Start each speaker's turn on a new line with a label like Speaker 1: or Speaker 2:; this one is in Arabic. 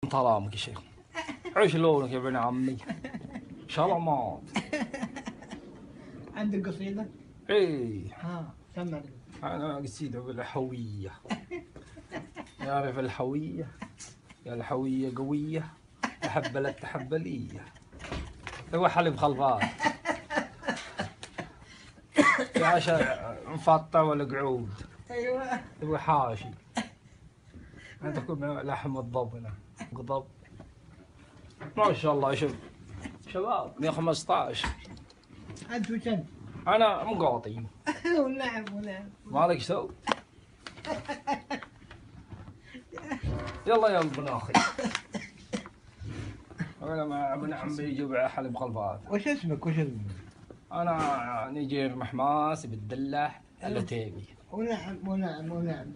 Speaker 1: طالامك يا شيخ. عيش لونك يا ابن عمي. شلمات.
Speaker 2: عندك قصيدة؟
Speaker 1: ايه.
Speaker 2: ها سمعني.
Speaker 1: انا قصيدة بالحوية. يعرف الحوية؟ يا الحوية قوية تحبلت تحبلية. هو حلب خلفات. يا عشا مفطر ولا قعود؟
Speaker 2: ايوه.
Speaker 1: هو حاشي. عندكم لحم الضب هنا. قضب. ما شاء الله شوف. شباب 115.
Speaker 2: انت وش انت؟
Speaker 1: انا مقاطي.
Speaker 2: ونعم ونعم.
Speaker 1: مالك سو. يلا يا ابن اخي. انا مع ابن عمي يجيب حلب خلفات.
Speaker 2: وش اسمك وش اسمك؟
Speaker 1: انا نجير محماس بالدلة العتيبي.
Speaker 2: ونعم ونعم ونعم.